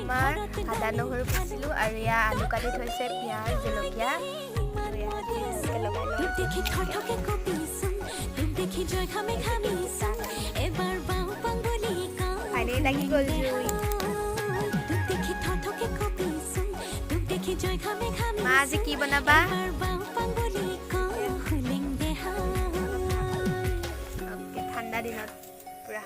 আমাৰ আদা নহৰু পিচিলো আৰু এয়া আলু কাটি থৈছে পিঁয়াজ জলকীয়া পানী লাগি গ'ল মা আজি কি বনাবা ঠাণ্ডা দিনত পুৰা